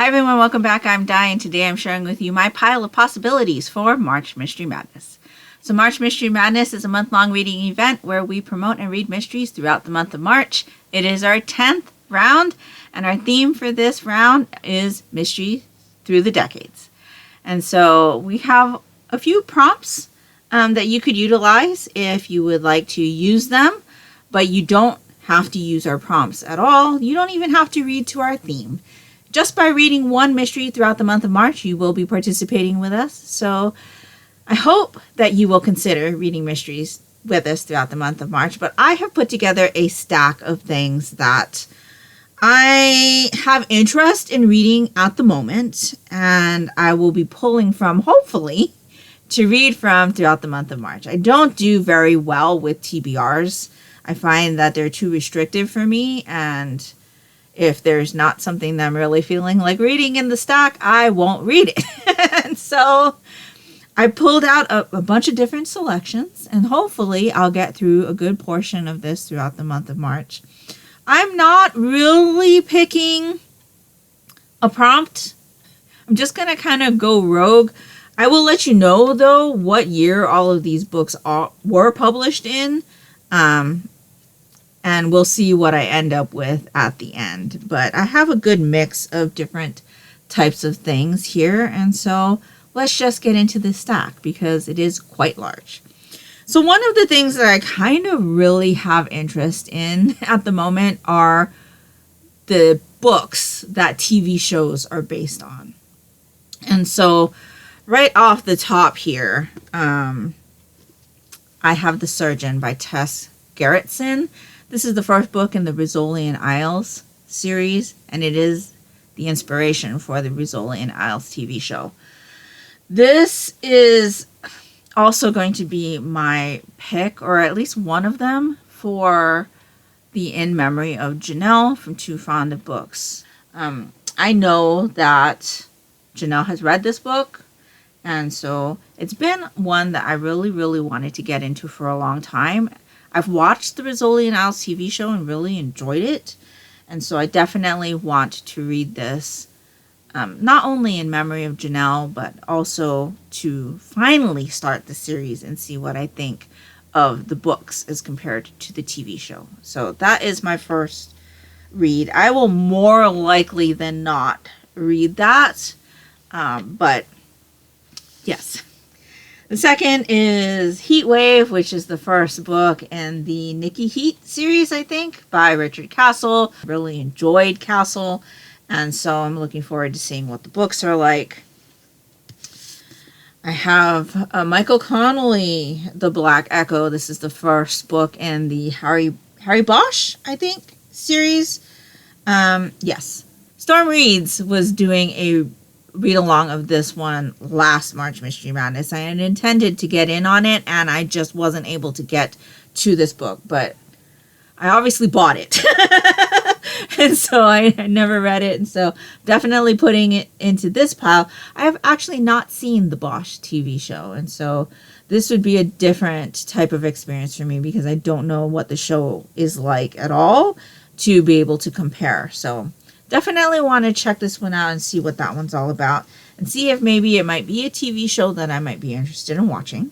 everyone, welcome back. I'm Di, and today I'm sharing with you my pile of possibilities for March Mystery Madness. So March Mystery Madness is a month-long reading event where we promote and read mysteries throughout the month of March. It is our 10th round, and our theme for this round is Mystery Through the Decades. And so we have a few prompts that you could utilize if you would like to use them, but you don't have to use our prompts at all. You don't even have to read to our theme. Just by reading one mystery throughout the month of March, you will be participating with us. So I hope that you will consider reading mysteries with us throughout the month of March. But I have put together a stack of things that I have interest in reading at the moment, and I will be pulling from, hopefully, to read from throughout the month of March. I don't do very well with TBRs. I find that they're too restrictive for me, and if there's not something that I'm really feeling like reading in the stack, I won't read it. And so I pulled out a bunch of different selections, and hopefully I'll get through a good portion of this throughout the month of March. I'm not really picking a prompt. I'm just going to kind of go rogue. I will let you know, though, what year all of these books were published in. And we'll see what I end up with at the end. But I have a good mix of different types of things here. And so let's just get into this stack because it is quite large. So one of the things that I kind of really have interest in at the moment are the books that TV shows are based on. And so right off the top here, I have The Surgeon by Tess Gerritsen. This is the first book in the Rizzolian Isles series, and it is the inspiration for the Rizzolian Isles TV show. This is also going to be my pick, or at least one of them, for the In Memory of Janelle from Too Fond of Books. I know that Janelle has read this book, and so it's been one that I really, really wanted to get into for a long time. I've watched the Rizzolian Isles TV show and really enjoyed it. And so I definitely want to read this, not only in memory of Janelle, but also to finally start the series and see what I think of the books as compared to the TV show. So that is my first read. I will more likely than not read that. But yes. The second is Heat Wave, which is the first book in the Nikki Heat series, I think, by Richard Castle. Really enjoyed Castle, and so I'm looking forward to seeing what the books are like. I have Michael Connolly, The Black Echo. This is the first book in the Harry Bosch, I think, series. Yes. Storm Reads was doing a read along of this one last March Mystery Madness. I had intended to get in on it, and I just wasn't able to get to this book, but I obviously bought it. And so I never read it, and so definitely putting it into this pile. I have actually not seen the Bosch TV show, and so this would be a different type of experience for me because I don't know what the show is like at all to be able to compare. So definitely want to check this one out and see what that one's all about, and see if maybe it might be a TV show that I might be interested in watching.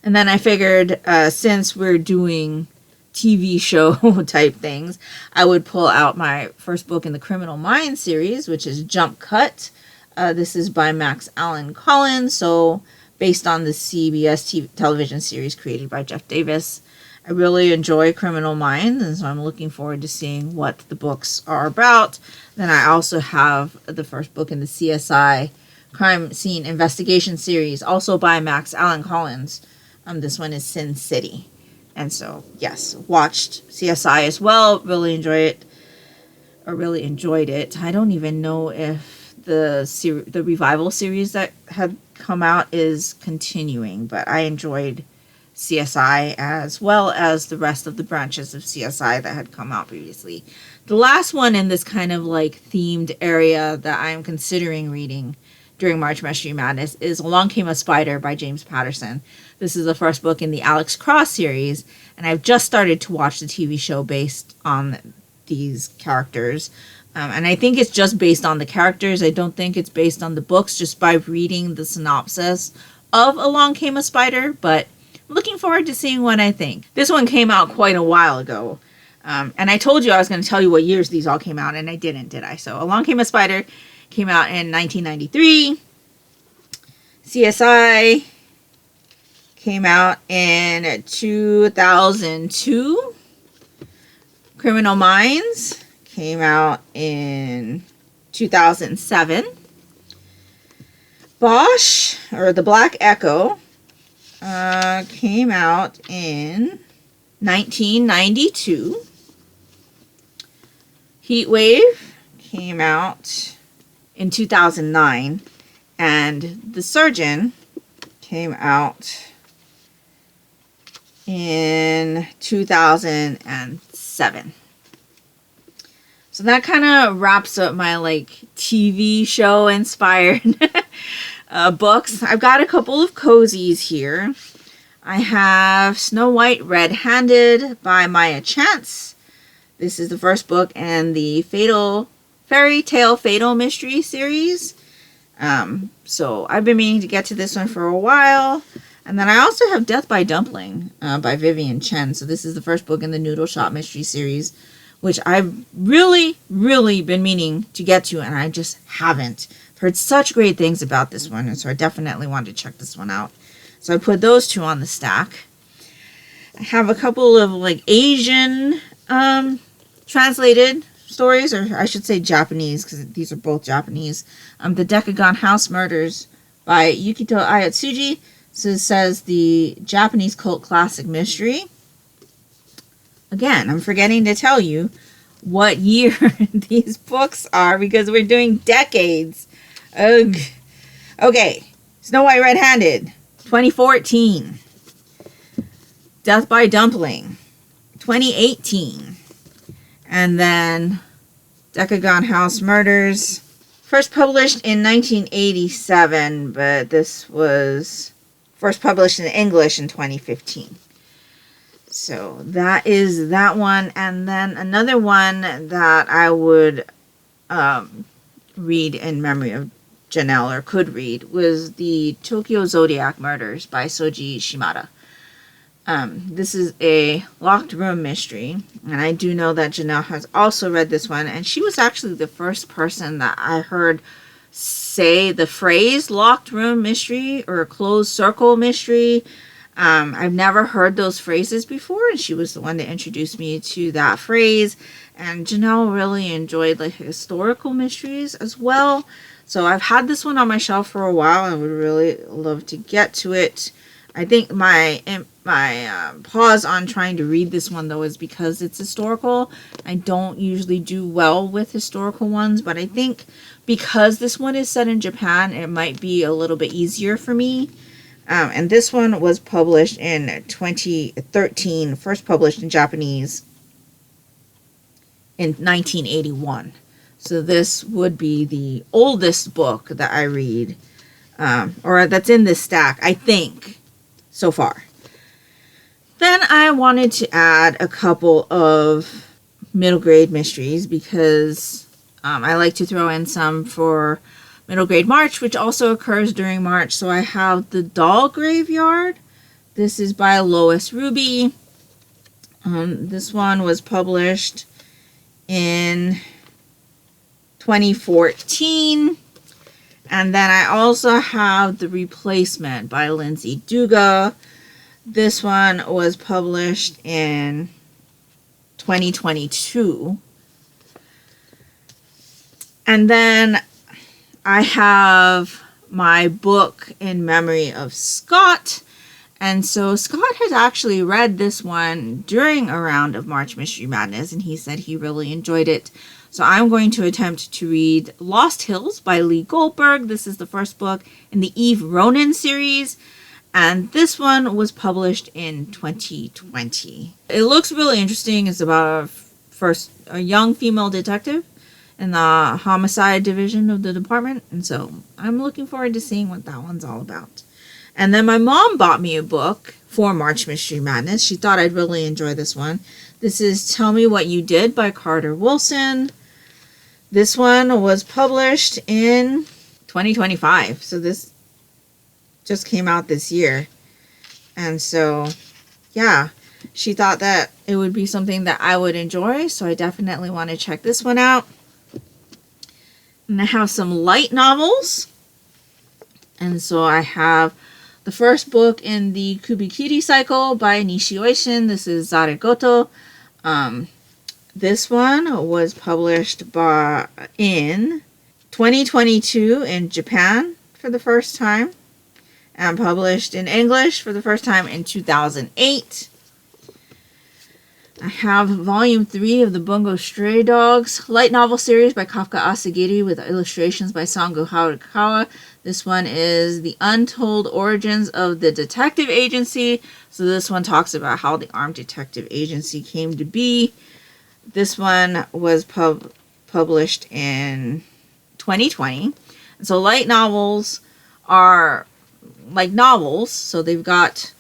And then I figured since we're doing TV show type things, I would pull out my first book in the Criminal Minds series, which is Jump Cut. This is by Max Allan Collins, so based on the CBS television series created by Jeff Davis. I really enjoy Criminal Minds, and so I'm looking forward to seeing what the books are about. Then I also have the first book in the CSI Crime Scene Investigation series, also by Max Allan Collins. This one is Sin City. And so, yes, watched CSI as well. Really enjoyed it. I don't even know if the revival series that had come out is continuing, but I enjoyed CSI as well as the rest of the branches of CSI that had come out previously. The last one in this kind of like themed area that I'm considering reading during March Mystery Madness is Along Came a Spider by James Patterson. This is the first book in the Alex Cross series, and I've just started to watch the TV show based on these characters. And I think it's just based on the characters. I don't think it's based on the books, just by reading the synopsis of Along Came a Spider, but I'm looking forward to seeing what I think. This one came out quite a while ago. And I told you I was going to tell you what years these all came out, and I didn't, did I? So Along Came a Spider came out in 1993. CSI came out in 2002. Criminal Minds came out in 2007. Bosch, or The Black Echo, came out in 1992. Heatwave came out in 2009. And The Surgeon came out in 2007. So that kind of wraps up my TV show inspired books. I've got a couple of cozies here. I have Snow White Red-Handed by Maya Chance. This is the first book in the Fairy Tale Fatal Mystery series. So I've been meaning to get to this one for a while. And then I also have Death by Dumpling by Vivian Chen. So this is the first book in the Noodle Shop Mystery series, which I've really, really been meaning to get to, and I just haven't. I've heard such great things about this one, and so I definitely wanted to check this one out. So I put those two on the stack. I have a couple of Asian translated stories, or I should say Japanese, because these are both Japanese. The Decagon House Murders by Yukito Ayatsuji. So it says the Japanese cult classic mystery. Again, I'm forgetting to tell you what year these books are, because we're doing decades. Ugh. Okay, Snow White Red-Handed, 2014. Death by Dumpling, 2018. And then Decagon House Murders, first published in 1987, but this was first published in English in 2015. So that is that one. And then another one that I would read in memory of Janelle, or could read, was the Tokyo Zodiac Murders by Soji Shimada. This is a locked room mystery, and I do know that Janelle has also read this one, and she was actually the first person that I heard say the phrase locked room mystery or closed circle mystery. I've never heard those phrases before, and she was the one that introduced me to that phrase. And Janelle really enjoyed historical mysteries as well. So I've had this one on my shelf for a while and would really love to get to it. I think my pause on trying to read this one, though, is because it's historical. I don't usually do well with historical ones, but I think because this one is set in Japan, it might be a little bit easier for me. And this one was published in 2013, first published in Japanese in 1981. So this would be the oldest book that I read, or that's in this stack, I think, so far. Then I wanted to add a couple of middle grade mysteries, because I like to throw in some for Middle Grade March, which also occurs during March. So I have The Doll Graveyard. This is by Lois Ruby. This one was published in 2014. And then I also have The Replacement by Lindsay Duga. This one was published in 2022. And then I have my book in memory of Scott. And so Scott has actually read this one during a round of March Mystery Madness, and he said he really enjoyed it. So I'm going to attempt to read Lost Hills by Lee Goldberg. This is the first book in the Eve Ronan series, and this one was published in 2020. It looks really interesting. It's about a young female detective in the homicide division of the department, and so I'm looking forward to seeing what that one's all about. And then my mom bought me a book for March Mystery Madness. She thought I'd really enjoy this one. This is Tell Me What You Did by Carter Wilson. This one was published in 2025. So this just came out this year. And so, yeah, she thought that it would be something that I would enjoy. So I definitely want to check this one out. And I have some light novels. And so I have the first book in the Kubikiri cycle by Nishi Oishin. This is Zaregoto. This one was published in 2022 in Japan for the first time, and published in English for the first time in 2008. I have volume 3 of the Bungo Stray Dogs light novel series by Kafka Asagiri with illustrations by Sango Harukawa. This one is The Untold Origins of the Detective Agency. So this one talks about how the Armed Detective Agency came to be. This one was published in 2020. So light novels are like novels. So they've got,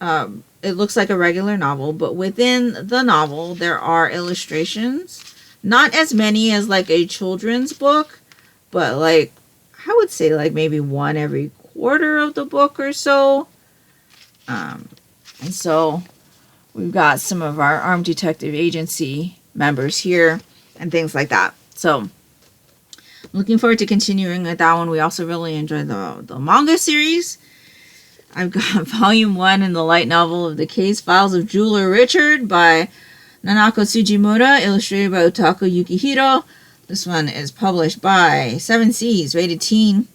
it looks like a regular novel, but within the novel there are illustrations. Not as many as like a children's book, but like, I would say like maybe one every quarter of the book or so. And so we've got some of our Armed Detective Agency members here and things like that. So I'm looking forward to continuing with that one. We also really enjoyed the manga series. I've got volume 1 in the light novel of The Case Files of Jeweler Richard by Nanako Tsujimura, illustrated by Utako Yukihiro. This one is published by 7 Seas, rated teen.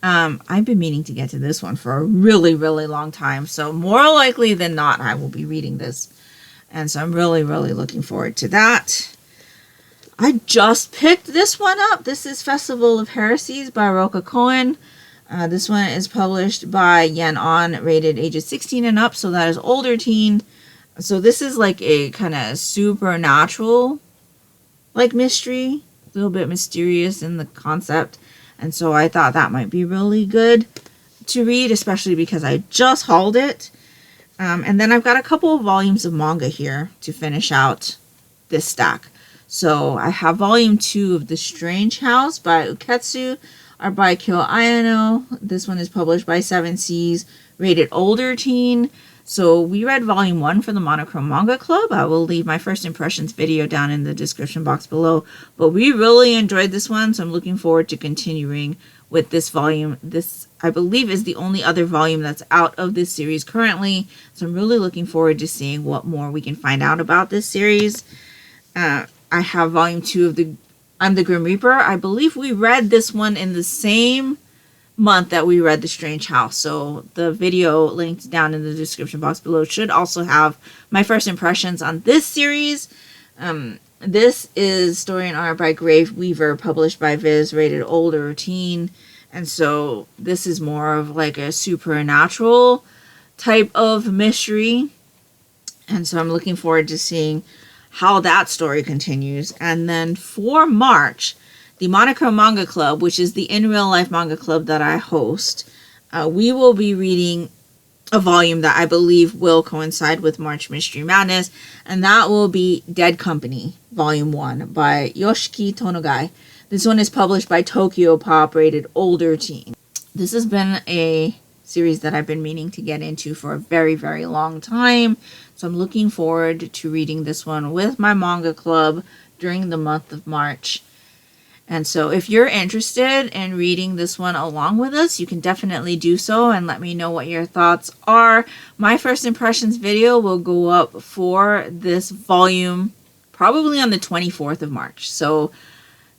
I've been meaning to get to this one for a really, really long time. So more likely than not, I will be reading this. And so I'm really, really looking forward to that. I just picked this one up. This is Festival of Heresies by Roka Cohen. This one is published by Yen On, rated ages 16 and up. So that is older teen. So this is like a kind of supernatural like mystery. A little bit mysterious in the concept. And so I thought that might be really good to read, especially because I just hauled it. And then I've got a couple of volumes of manga here to finish out this stack. So I have volume 2 of The Strange House by Uketsu, art by Kyo Ayano. This one is published by 7 Seas, rated older teen. So we read volume 1 for the Monochrome Manga Club. I will leave my first impressions video down in the description box below. But we really enjoyed this one, so I'm looking forward to continuing with this volume. This, I believe, is the only other volume that's out of this series currently. So I'm really looking forward to seeing what more we can find out about this series. I have volume 2 of I'm the Grim Reaper. I believe we read this one in the same month that we read The Strange House. So the video linked down in the description box below should also have my first impressions on this series. This is story and art by Grave Weaver, published by Viz, rated older teen. And so this is more of like a supernatural type of mystery. And so I'm looking forward to seeing how that story continues. And then for March, the Monochrome Manga Club, which is the in real life manga club that I host, we will be reading a volume that I believe will coincide with March Mystery Madness, and that will be Dead Company, Volume 1 by Yoshiki Tonogai. This one is published by Tokyo Pop, rated older teen. This has been a series that I've been meaning to get into for a very, very long time, so I'm looking forward to reading this one with my manga club during the month of March. And so if you're interested in reading this one along with us, you can definitely do so and let me know what your thoughts are. My first impressions video will go up for this volume probably on the 24th of March. So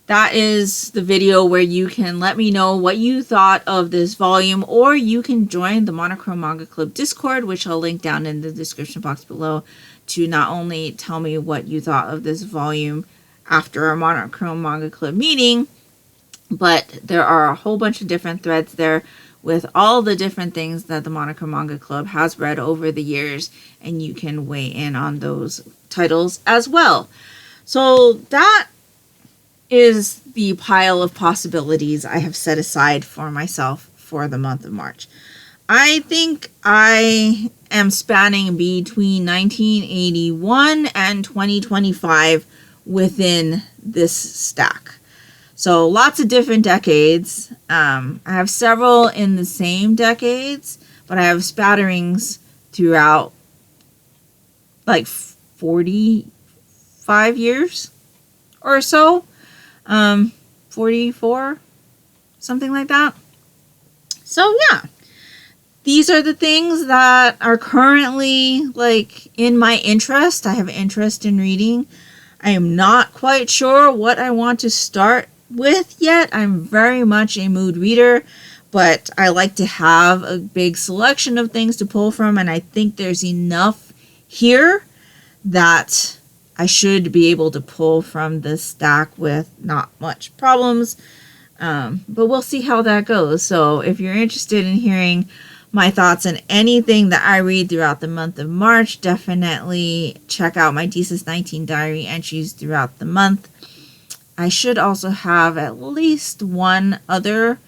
that is the video where you can let me know what you thought of this volume, or you can join the Monochrome Manga Club Discord, which I'll link down in the description box below, to not only tell me what you thought of this volume after our Monochrome Manga Club meeting, but there are a whole bunch of different threads there with all the different things that the Monochrome Manga Club has read over the years, and you can weigh in on those titles as well. So that is the pile of possibilities I have set aside for myself for the month of March. I think I am spanning between 1981 and 2025 within this stack. So lots of different decades. I have several in the same decades, but I have spatterings throughout like 45 years or so. 44, something like that. So yeah, these are the things that are currently like in my interest. I have interest in reading. I am not quite sure what I want to start with yet. I'm very much a mood reader, but I like to have a big selection of things to pull from, and I think there's enough here that I should be able to pull from this stack with not much problems. But we'll see how that goes. So if you're interested in hearing my thoughts on anything that I read throughout the month of March, definitely check out my Thesis 19 diary entries throughout the month. I should also have at least one other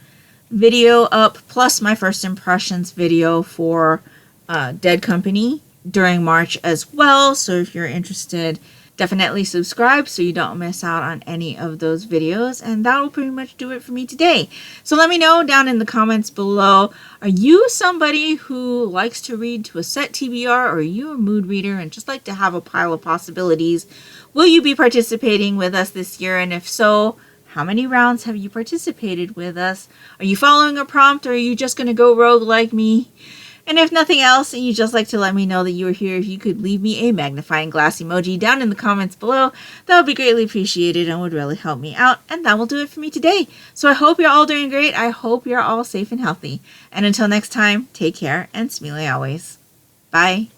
video up, plus my first impressions video for Dead Company during March as well. So if you're interested, definitely subscribe so you don't miss out on any of those videos. And that will pretty much do it for me today. So let me know down in the comments below, are you somebody who likes to read to a set TBR, or are you a mood reader and just like to have a pile of possibilities? Will you be participating with us this year? And if so, how many rounds have you participated with us? Are you following a prompt, or are you just going to go rogue like me? And if nothing else, and you'd just like to let me know that you were here, if you could leave me a magnifying glass emoji down in the comments below, that would be greatly appreciated and would really help me out. And that will do it for me today. So I hope you're all doing great. I hope you're all safe and healthy. And until next time, take care and smile always. Bye.